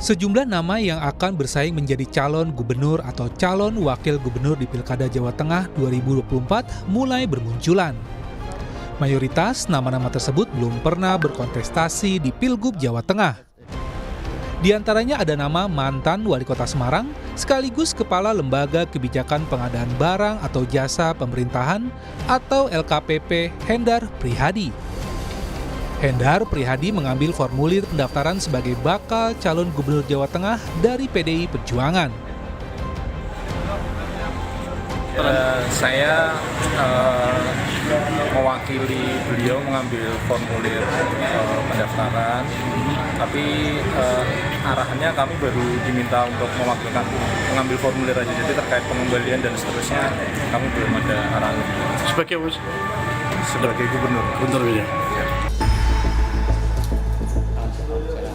Sejumlah nama yang akan bersaing menjadi calon gubernur atau calon wakil gubernur di Pilkada Jawa Tengah 2024 mulai bermunculan. Mayoritas nama-nama tersebut belum pernah berkontestasi di Pilgub Jawa Tengah. Di antaranya ada nama mantan Wali Kota Semarang, sekaligus Kepala Lembaga Kebijakan Pengadaan Barang atau Jasa Pemerintahan atau LKPP Hendar Prihadi. Hendar Prihadi mengambil formulir pendaftaran sebagai bakal calon gubernur Jawa Tengah dari PDI Perjuangan. Saya mewakili beliau mengambil formulir pendaftaran, tapi arahannya kami baru diminta untuk mewakilkan mengambil formulir aja, jadi terkait pengembalian dan seterusnya kami belum ada arahan. Sebagai gubernur. Ya.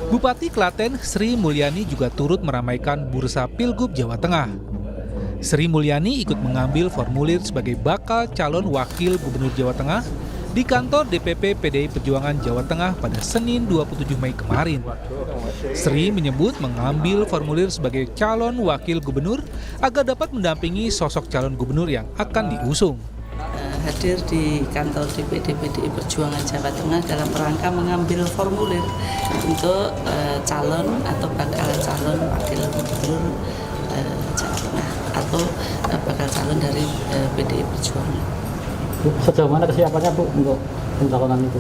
Bupati Klaten Sri Mulyani juga turut meramaikan bursa Pilgub Jawa Tengah. Sri Mulyani ikut mengambil formulir sebagai bakal calon wakil gubernur Jawa Tengah di kantor DPP PDI Perjuangan Jawa Tengah pada Senin 27 Mei kemarin. Sri menyebut mengambil formulir sebagai calon wakil gubernur agar dapat mendampingi sosok calon gubernur yang akan diusung. Hadir di kantor DPD PDI Perjuangan Jawa Tengah dalam rangka mengambil formulir untuk calon atau bakal calon wakil gubernur Jawa Tengah atau bakal calon dari PDI Perjuangan. Bu, sejauh mana kesiapannya Bu untuk pencalonan itu?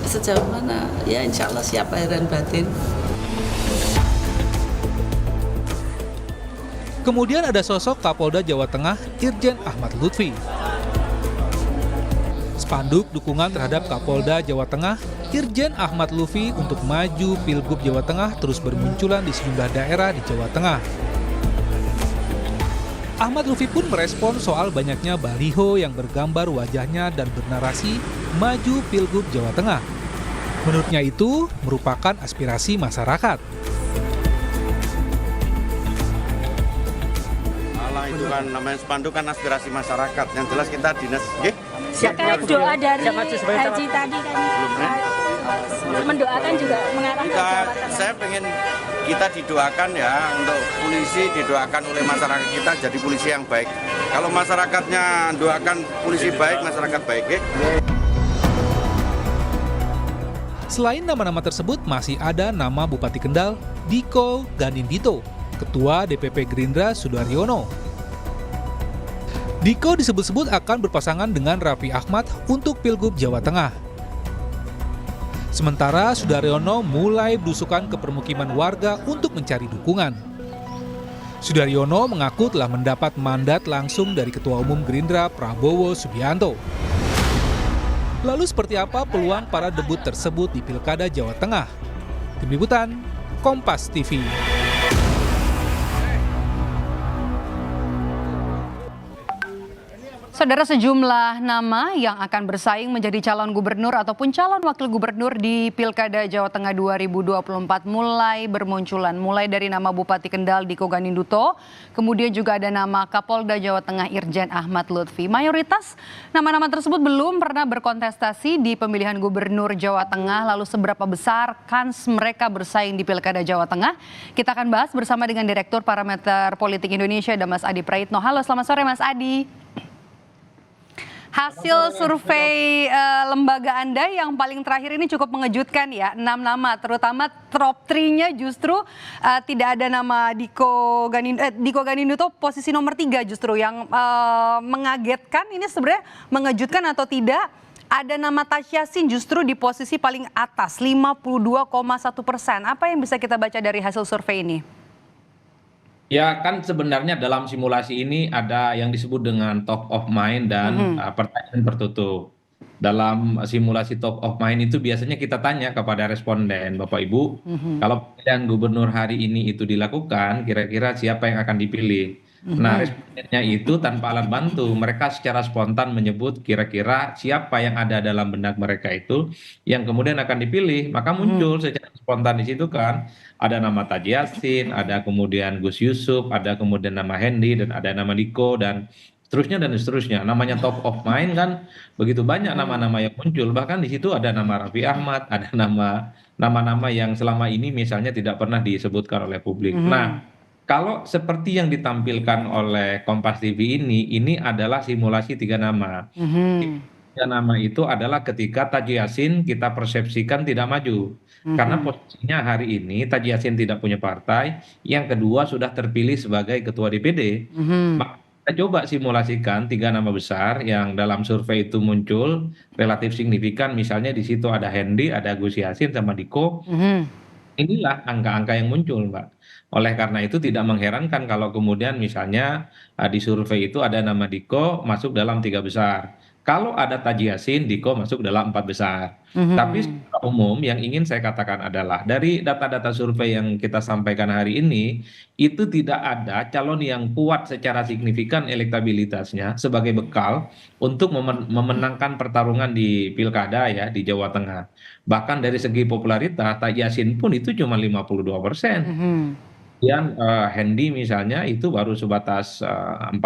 Sejauh mana? Ya insya Allah siap lahir dan batin. Kemudian ada sosok Kapolda Jawa Tengah Irjen Ahmad Lutfi. Spanduk dukungan terhadap Kapolda Jawa Tengah Irjen Ahmad Lutfi untuk maju Pilgub Jawa Tengah terus bermunculan di sejumlah daerah di Jawa Tengah. Ahmad Lutfi pun merespon soal banyaknya baliho yang bergambar wajahnya dan bernarasi maju Pilgub Jawa Tengah. Menurutnya itu merupakan aspirasi masyarakat. Itu kan namanya spanduk kan aspirasi masyarakat. Yang jelas kita dinas terkait doa dari Haji tadi kan mendoakan juga mengarahkan Jawa Tengah. Saya pengen kita didoakan ya, untuk polisi didoakan oleh masyarakat kita jadi polisi yang baik. Kalau masyarakatnya doakan polisi baik, masyarakat baik ya. Selain nama-nama tersebut masih ada nama Bupati Kendal Diko Ganindito, Ketua DPP Gerindra Sudaryono. Diko disebut-sebut akan berpasangan dengan Raffi Ahmad untuk Pilgub Jawa Tengah. Sementara Sudaryono mulai berusukan ke permukiman warga untuk mencari dukungan. Sudaryono mengaku telah mendapat mandat langsung dari Ketua Umum Gerindra Prabowo Subianto. Lalu seperti apa peluang para debut tersebut di Pilkada Jawa Tengah? Tim Liputan, Kompas TV. Saudara, sejumlah nama yang akan bersaing menjadi calon gubernur ataupun calon wakil gubernur di Pilkada Jawa Tengah 2024 mulai bermunculan. Mulai dari nama Bupati Kendal Diko Ganinduto, kemudian juga ada nama Kapolda Jawa Tengah Irjen Ahmad Lutfi. Mayoritas nama-nama tersebut belum pernah berkontestasi di pemilihan gubernur Jawa Tengah. Lalu seberapa besar kans mereka bersaing di Pilkada Jawa Tengah? Kita akan bahas bersama dengan Direktur Parameter Politik Indonesia, ada Mas Adi Praitno. Halo, selamat sore Mas Adi. Hasil survei lembaga Anda yang paling terakhir ini cukup mengejutkan ya, 6 nama, terutama top 3-nya justru tidak ada nama Diko Ganinduto posisi nomor 3 justru yang mengagetkan. Ini sebenarnya mengejutkan atau tidak? Ada nama Tasya Sin justru di posisi paling atas 52,1%. Apa yang bisa kita baca dari hasil survei ini? Ya kan sebenarnya dalam simulasi ini ada yang disebut dengan top of mind dan pertanyaan tertutup. Dalam simulasi top of mind itu biasanya kita tanya kepada responden, Bapak Ibu, kalau pemilihan gubernur hari ini itu dilakukan, kira-kira siapa yang akan dipilih? Nah, respondennya itu tanpa alat bantu, mereka secara spontan menyebut kira-kira siapa yang ada dalam benak mereka itu yang kemudian akan dipilih. Maka muncul secara spontan di situ kan ada nama Taji Yassin, ada kemudian Gus Yusuf, ada kemudian nama Hendi, dan ada nama Diko, dan seterusnya dan seterusnya. Namanya top of mind kan begitu banyak nama-nama yang muncul. Bahkan di situ ada nama Raffi Ahmad, ada nama-nama yang selama ini misalnya tidak pernah disebutkan oleh publik. Nah, kalau seperti yang ditampilkan oleh Kompas TV ini adalah simulasi tiga nama. Tiga nama itu adalah ketika Taji Yasin kita persepsikan tidak maju. Karena posisinya hari ini Taji Yasin tidak punya partai, yang kedua sudah terpilih sebagai ketua DPD. Maka kita coba simulasikan tiga nama besar yang dalam survei itu muncul relatif signifikan, misalnya di situ ada Hendy, ada Gus Yassin sama Diko. Inilah angka-angka yang muncul, Mbak. Oleh karena itu tidak mengherankan kalau kemudian misalnya di survei itu ada nama Diko masuk dalam tiga besar. Kalau ada Taji Yasin, Diko masuk dalam empat besar. Tapi secara umum yang ingin saya katakan adalah dari data-data survei yang kita sampaikan hari ini, itu tidak ada calon yang kuat secara signifikan elektabilitasnya sebagai bekal untuk memenangkan pertarungan di pilkada ya di Jawa Tengah. Bahkan dari segi popularitas, Taji Yasin pun itu cuma 52%. Kemudian Hendy misalnya itu baru sebatas 40%,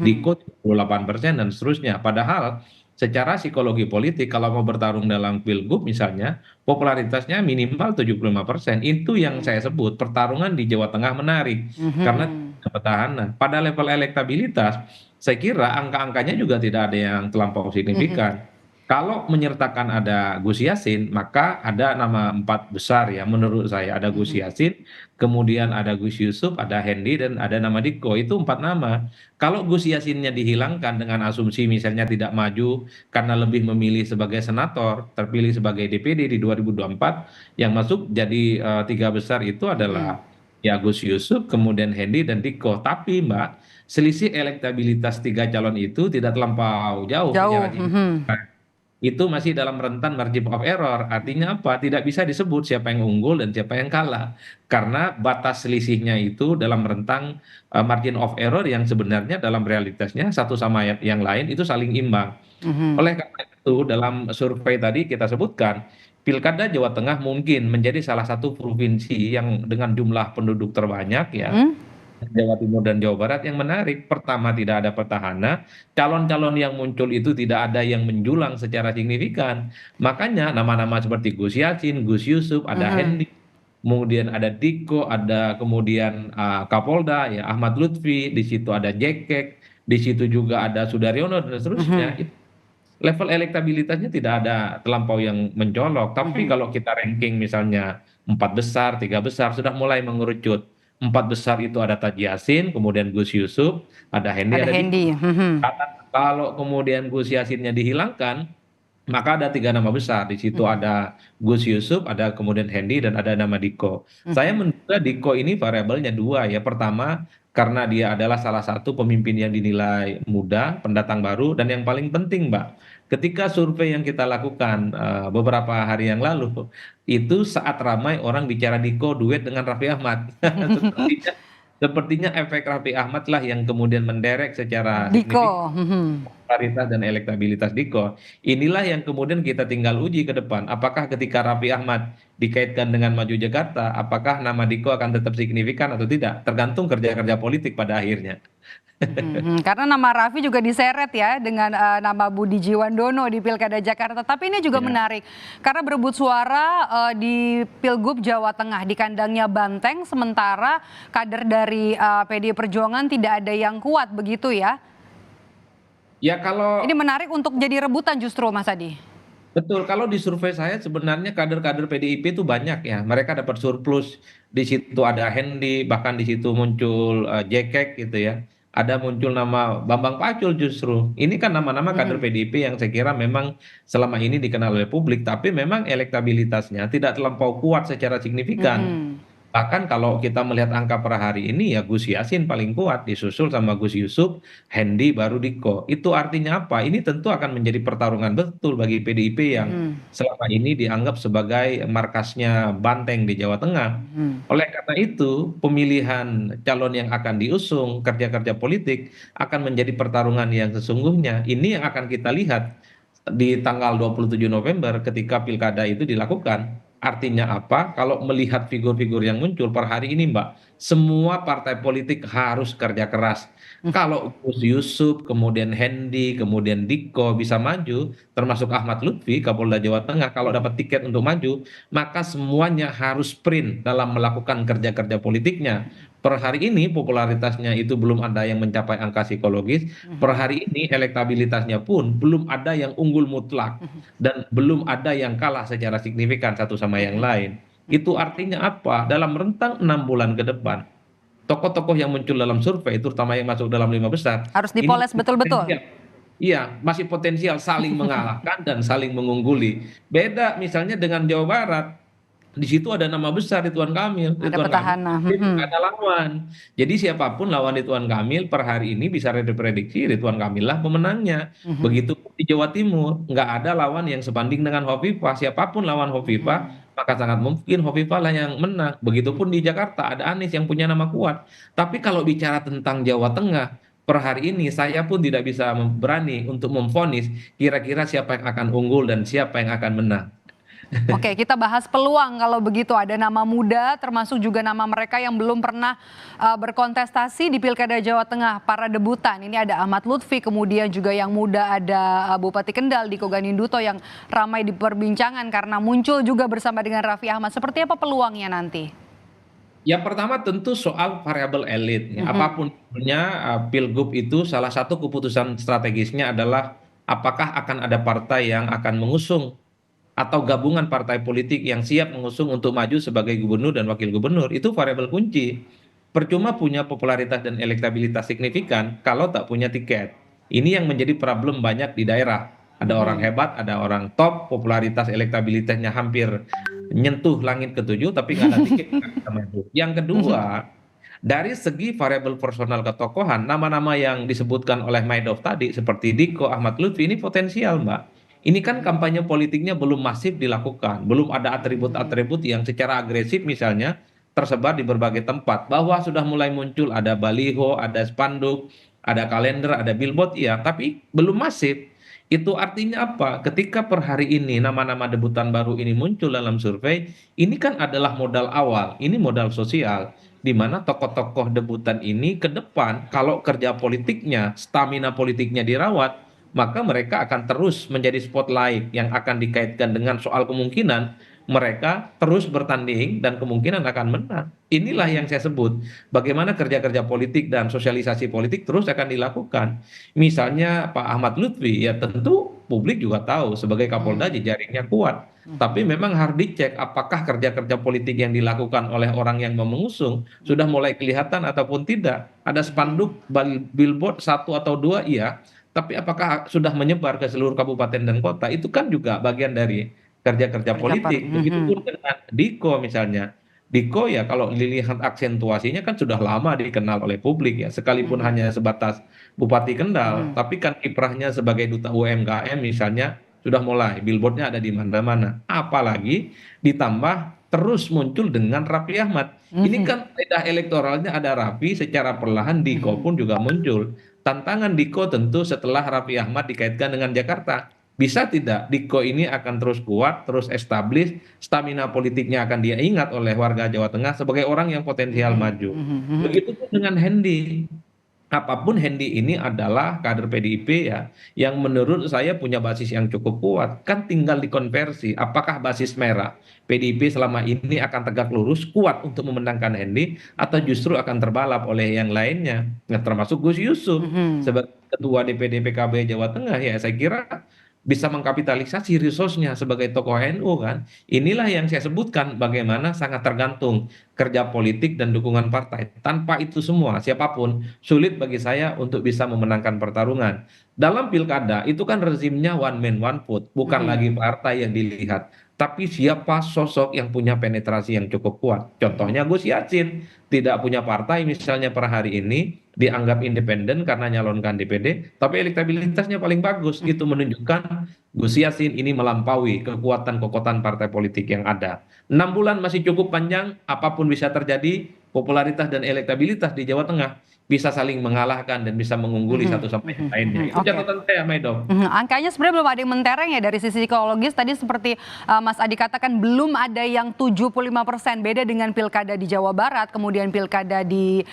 Diko 38% dan seterusnya. Padahal secara psikologi politik kalau mau bertarung dalam pilgub misalnya popularitasnya minimal 75%. Itu yang saya sebut pertarungan di Jawa Tengah menarik karena petahana. Pada level elektabilitas saya kira angka-angkanya juga tidak ada yang terlampau signifikan. Kalau menyertakan ada Gus Yassin, maka ada nama empat besar ya menurut saya. Ada Gus Yassin, kemudian ada Gus Yusuf, ada Hendy, dan ada nama Diko. Itu empat nama. Kalau Gus Yassinnya dihilangkan dengan asumsi misalnya tidak maju karena lebih memilih sebagai senator, terpilih sebagai DPD di 2024, yang masuk jadi tiga besar itu adalah ya Gus Yusuf, kemudian Hendy, dan Diko. Tapi Mbak, selisih elektabilitas tiga calon itu tidak terlampau jauh. Jauh. Itu masih dalam rentan margin of error. Artinya apa? Tidak bisa disebut siapa yang unggul dan siapa yang kalah. Karena batas selisihnya itu dalam rentang margin of error yang sebenarnya dalam realitasnya satu sama yang lain itu saling imbang. Oleh karena itu dalam survei tadi kita sebutkan, Pilkada Jawa Tengah mungkin menjadi salah satu provinsi yang dengan jumlah penduduk terbanyak ya. Jawa Timur dan Jawa Barat yang menarik. Pertama, tidak ada petahana, calon-calon yang muncul itu tidak ada yang menjulang secara signifikan. Makanya nama-nama seperti Gus Yassin, Gus Yusuf, ada Hendy, kemudian ada Diko, ada kemudian Kapolda ya Ahmad Lutfi, di situ ada Jekek, di situ juga ada Sudaryono dan seterusnya. Level elektabilitasnya tidak ada terlampau yang mencolok. Tapi kalau kita ranking misalnya empat besar, tiga besar sudah mulai mengerucut. Empat besar itu ada Taji Yasin, kemudian Gus Yusuf, ada Hendy, ada Diko. Kalau kemudian Gus Yassinnya dihilangkan, maka ada tiga nama besar. Di situ ada Gus Yusuf, ada kemudian Hendy, dan ada nama Diko. Saya menduga Diko ini variabelnya dua ya. Pertama, karena dia adalah salah satu pemimpin yang dinilai muda, pendatang baru, dan yang paling penting Mbak, ketika survei yang kita lakukan beberapa hari yang lalu, itu saat ramai orang bicara Diko duet dengan Raffi Ahmad. Sepertinya efek Raffi Ahmad lah yang kemudian menderek secara Diko. popularitas dan elektabilitas Diko. Inilah yang kemudian kita tinggal uji ke depan. Apakah ketika Raffi Ahmad dikaitkan dengan maju Jakarta, apakah nama Diko akan tetap signifikan atau tidak? Tergantung kerja-kerja politik pada akhirnya. Karena nama Raffi juga diseret ya dengan nama Budi Jiwandono di Pilkada Jakarta. Tapi ini juga menarik karena berebut suara di Pilgub Jawa Tengah di kandangnya Banteng, sementara kader dari PDI Perjuangan tidak ada yang kuat begitu ya. Ya kalau ini menarik untuk jadi rebutan justru Mas Adi. betul, kalau di survei saya sebenarnya kader-kader PDIP itu banyak ya. Mereka dapat surplus. Di situ ada Hendy, bahkan di situ muncul Jekek gitu ya. Ada muncul nama Bambang Pacul justru. Ini kan nama-nama kader PDIP yang saya kira memang selama ini dikenal oleh publik, tapi memang elektabilitasnya tidak terlampau kuat secara signifikan. Bahkan kalau kita melihat angka per hari ini ya Gus Yassin paling kuat, disusul sama Gus Yusuf, Hendy, baru Diko. Itu artinya apa? Ini tentu akan menjadi pertarungan betul bagi PDIP yang selama ini dianggap sebagai markasnya Banteng di Jawa Tengah. Oleh karena itu, pemilihan calon yang akan diusung, kerja-kerja politik akan menjadi pertarungan yang sesungguhnya. Ini yang akan kita lihat di tanggal 27 November ketika pilkada itu dilakukan. Artinya apa? Kalau melihat figur-figur yang muncul per hari ini Mbak, semua partai politik harus kerja keras. Kalau Gus Yusuf, kemudian Hendi, kemudian Diko bisa maju, termasuk Ahmad Lutfi, Kapolda Jawa Tengah, kalau dapat tiket untuk maju, maka semuanya harus sprint dalam melakukan kerja-kerja politiknya. Per hari ini popularitasnya itu belum ada yang mencapai angka psikologis. Per hari ini elektabilitasnya pun belum ada yang unggul mutlak dan belum ada yang kalah secara signifikan satu sama yang lain. Itu artinya apa? Dalam rentang 6 bulan ke depan, tokoh-tokoh yang muncul dalam survei, terutama yang masuk dalam 5 besar, Harus ini dipoles betul-betul. potensial. Iya, masih potensial saling mengalahkan dan saling mengungguli. Beda misalnya dengan Jawa Barat, di situ ada nama besar Ridwan Kamil. Ada Ridwan Kamil petahana. dia juga ada lawan. Jadi siapapun lawan Ridwan Kamil per hari ini bisa diprediksi Ridwan Kamil lah pemenangnya. Begitu di Jawa Timur, nggak ada lawan yang sebanding dengan Hovifah. Siapapun lawan Hovifah, maka sangat mungkin Hovifah lah yang menang. Begitupun di Jakarta ada Anies yang punya nama kuat. Tapi kalau bicara tentang Jawa Tengah, per hari ini saya pun tidak bisa berani untuk memvonis kira-kira siapa yang akan unggul dan siapa yang akan menang. Oke, kita bahas peluang kalau begitu. Ada nama muda, termasuk juga nama mereka yang belum pernah berkontestasi di Pilkada Jawa Tengah, para debutan. Ini ada Ahmad Lutfi, kemudian juga yang muda ada Bupati Kendal Diko Ganinduto yang ramai diperbincangan karena muncul juga bersama dengan Raffi Ahmad. Seperti apa peluangnya nanti? Yang pertama tentu soal variabel elit. Apapun Pilgub itu salah satu keputusan strategisnya adalah apakah akan ada partai yang akan mengusung atau gabungan partai politik yang siap mengusung untuk maju sebagai gubernur dan wakil gubernur. Itu variabel kunci. Percuma punya popularitas dan elektabilitas signifikan kalau tak punya tiket. Ini yang menjadi problem banyak di daerah. Ada orang hebat, ada orang top, popularitas elektabilitasnya hampir nyentuh langit ketujuh, tapi nggak ada tiket. Nggak bisa maju. Yang kedua, dari segi variabel personal ketokohan, nama-nama yang disebutkan oleh Maidov tadi, seperti Diko, Ahmad Lutfi, ini potensial, Mbak. Ini kan kampanye politiknya belum masif dilakukan, belum ada atribut-atribut yang secara agresif misalnya tersebar di berbagai tempat. Bahwa sudah mulai muncul ada baliho, ada spanduk, ada kalender, ada billboard, iya, tapi belum masif. Itu artinya apa? Ketika per hari ini nama-nama debutan baru ini muncul dalam survei, ini kan adalah modal awal, ini modal sosial, di mana tokoh-tokoh debutan ini ke depan kalau kerja politiknya, stamina politiknya dirawat, maka mereka akan terus menjadi spotlight yang akan dikaitkan dengan soal kemungkinan mereka terus bertanding dan kemungkinan akan menang. Inilah yang saya sebut bagaimana kerja-kerja politik dan sosialisasi politik terus akan dilakukan. Misalnya Pak Ahmad Lutfi, ya tentu publik juga tahu sebagai Kapolda jejaringnya kuat. Tapi memang harus dicek apakah kerja-kerja politik yang dilakukan oleh orang yang mau mengusung sudah mulai kelihatan ataupun tidak. Ada spanduk, billboard 1 atau 2, iya. Tapi apakah sudah menyebar ke seluruh kabupaten dan kota? Itu kan juga bagian dari kerja-kerja politik. Begitupun dengan Diko misalnya. Diko ya kalau dilihat aksentuasinya kan sudah lama dikenal oleh publik ya. Sekalipun hanya sebatas Bupati Kendal, tapi kan kiprahnya sebagai duta UMKM misalnya sudah mulai. Billboardnya ada di mana-mana. Apalagi ditambah terus muncul dengan Raffi Ahmad. Ini kan pedah elektoralnya ada Raffi, secara perlahan Diko pun juga muncul. Tantangan Diko tentu setelah Raffi Ahmad dikaitkan dengan Jakarta. Bisa tidak Diko ini akan terus kuat, terus establish, stamina politiknya akan dia ingat oleh warga Jawa Tengah sebagai orang yang potensial maju. Begitupun dengan Hendi. Apapun Hendi ini adalah kader PDIP ya, yang menurut saya punya basis yang cukup kuat. Kan tinggal dikonversi, apakah basis merah PDIP selama ini akan tegak lurus, kuat untuk memenangkan Hendi, atau justru akan terbalap oleh yang lainnya. Nah, termasuk Gus Yusuf sebagai ketua DPD PKB Jawa Tengah ya, saya kira bisa mengkapitalisasi resource-nya sebagai tokoh NU kan. Inilah yang saya sebutkan bagaimana sangat tergantung kerja politik dan dukungan partai. Tanpa itu semua, siapapun sulit bagi saya untuk bisa memenangkan pertarungan. Dalam pilkada itu kan rezimnya one man one vote, bukan lagi partai yang dilihat, tapi siapa sosok yang punya penetrasi yang cukup kuat. Contohnya Gus Yassin tidak punya partai misalnya per hari ini, dianggap independen karena nyalonkan DPD, tapi elektabilitasnya paling bagus. Itu menunjukkan Gus Yassin ini melampaui kekuatan-kekuatan partai politik yang ada. 6 bulan masih cukup panjang, apapun bisa terjadi, popularitas dan elektabilitas di Jawa Tengah bisa saling mengalahkan dan bisa mengungguli satu sama yang lainnya. Itu Oke. catatan saya, Maido. Angkanya sebenarnya belum ada yang mentereng ya dari sisi psikologis. Tadi seperti Mas Adi katakan belum ada yang 75%. Beda dengan pilkada di Jawa Barat, kemudian pilkada di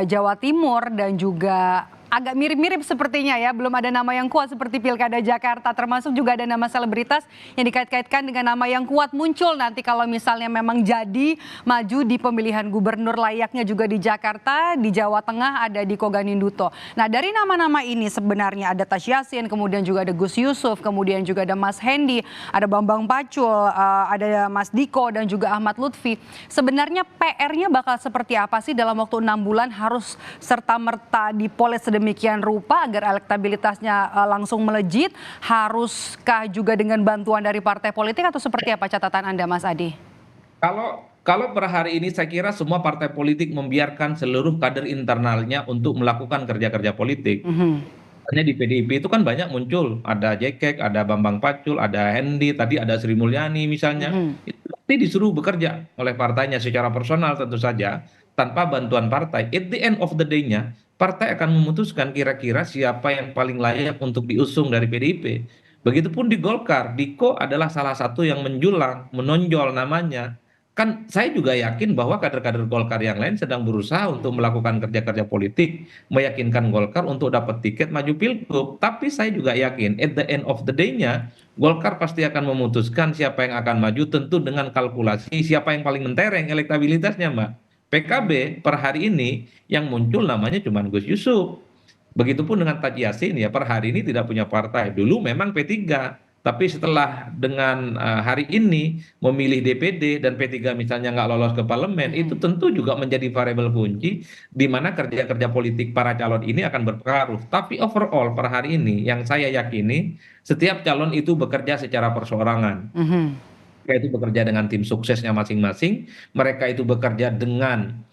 Jawa Timur dan juga agak mirip-mirip sepertinya ya. Belum ada nama yang kuat seperti pilkada Jakarta. Termasuk juga ada nama selebritas yang dikait-kaitkan dengan nama yang kuat muncul nanti kalau misalnya memang jadi maju di pemilihan gubernur, layaknya juga di Jakarta, di Jawa Tengah ada Diko Ganinduto. Nah dari nama-nama ini sebenarnya ada Tas Yassin, kemudian juga ada Gus Yusuf, kemudian juga ada Mas Hendy, ada Bambang Pacul, ada Mas Diko dan juga Ahmad Lutfi. Sebenarnya PR-nya bakal seperti apa sih dalam waktu 6 bulan harus serta-merta dipoles sedemikian rupa agar elektabilitasnya langsung melejit? Haruskah juga dengan bantuan dari partai politik atau seperti apa catatan Anda, Mas Adi? Kalau per hari ini saya kira semua partai politik membiarkan seluruh kader internalnya untuk melakukan kerja-kerja politik. Hanya di PDIP itu kan banyak muncul, ada Jekek, ada Bambang Pacul, ada Hendy, tadi ada Sri Mulyani misalnya. Itu nanti disuruh bekerja oleh partainya secara personal tentu saja, tanpa bantuan partai. At the end of the day-nya, partai akan memutuskan kira-kira siapa yang paling layak untuk diusung dari PDIP. Begitupun di Golkar, Diko adalah salah satu yang menjulang, menonjol namanya. Kan saya juga yakin bahwa kader-kader Golkar yang lain sedang berusaha untuk melakukan kerja-kerja politik, meyakinkan Golkar untuk dapat tiket maju pilgub. Tapi saya juga yakin at the end of the day-nya, Golkar pasti akan memutuskan siapa yang akan maju tentu dengan kalkulasi siapa yang paling mentereng elektabilitasnya, Mbak. PKB per hari ini yang muncul namanya cuma Gus Yusuf. Begitupun dengan Taj Yassin ya per hari ini tidak punya partai. Dulu memang P3, tapi setelah dengan hari ini memilih DPD dan P3 misalnya nggak lolos ke parlemen, itu tentu juga menjadi variabel kunci di mana kerja-kerja politik para calon ini akan berpengaruh. Tapi overall per hari ini yang saya yakini setiap calon itu bekerja secara perseorangan. Mereka itu bekerja dengan tim suksesnya masing-masing, mereka itu bekerja dengan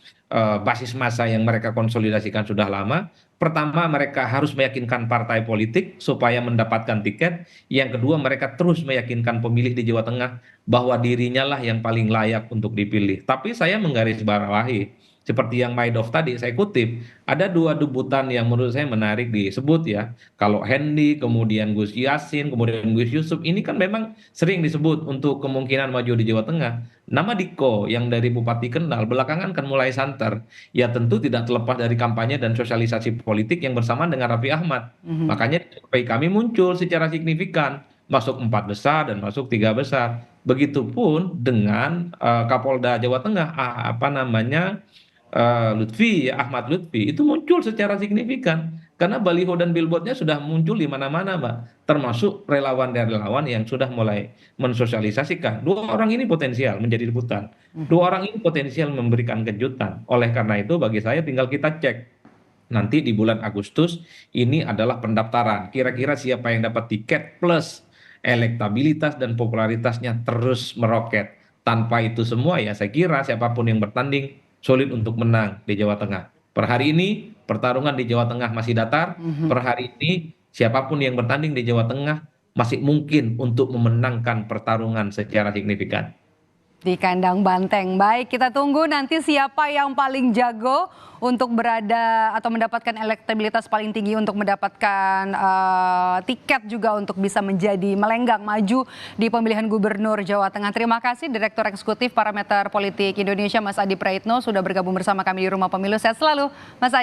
basis massa yang mereka konsolidasikan sudah lama. Pertama, mereka harus meyakinkan partai politik supaya mendapatkan tiket. Yang kedua, mereka terus meyakinkan pemilih di Jawa Tengah bahwa dirinya lah yang paling layak untuk dipilih. Tapi saya menggarisbawahi, seperti yang Maidov tadi saya kutip, ada dua debutan yang menurut saya menarik disebut ya. Kalau Hendy, kemudian Gus Yassin, kemudian Gus Yusuf, ini kan memang sering disebut untuk kemungkinan maju di Jawa Tengah. Nama Diko yang dari Bupati Kendal belakangan kan mulai santer. Ya tentu tidak terlepas dari kampanye dan sosialisasi politik yang bersamaan dengan Raffi Ahmad. Makanya survei kami muncul secara signifikan. Masuk 4 besar dan masuk 3 besar. Begitupun dengan Kapolda Jawa Tengah, Lutfi, Ahmad Lutfi, itu muncul secara signifikan. Karena baliho dan billboardnya sudah muncul di mana-mana, Mbak. Termasuk relawan-relawan yang sudah mulai mensosialisasikan. Dua orang ini potensial menjadi debutan. Dua orang ini potensial memberikan kejutan. Oleh karena itu bagi saya tinggal kita cek. Nanti di bulan Agustus ini adalah pendaftaran. Kira-kira siapa yang dapat tiket plus elektabilitas dan popularitasnya terus meroket. Tanpa itu semua ya saya kira siapapun yang bertanding sulit untuk menang di Jawa Tengah. Per hari ini pertarungan di Jawa Tengah masih datar. Per hari ini siapapun yang bertanding di Jawa Tengah masih mungkin untuk memenangkan pertarungan secara signifikan. Di kandang banteng. Baik, kita tunggu nanti siapa yang paling jago untuk berada atau mendapatkan elektabilitas paling tinggi untuk mendapatkan tiket juga untuk bisa menjadi melenggang maju di pemilihan gubernur Jawa Tengah. Terima kasih Direktur Eksekutif Parameter Politik Indonesia Mas Adi Praitno sudah bergabung bersama kami di Rumah Pemilu. Sehat selalu Mas Adi.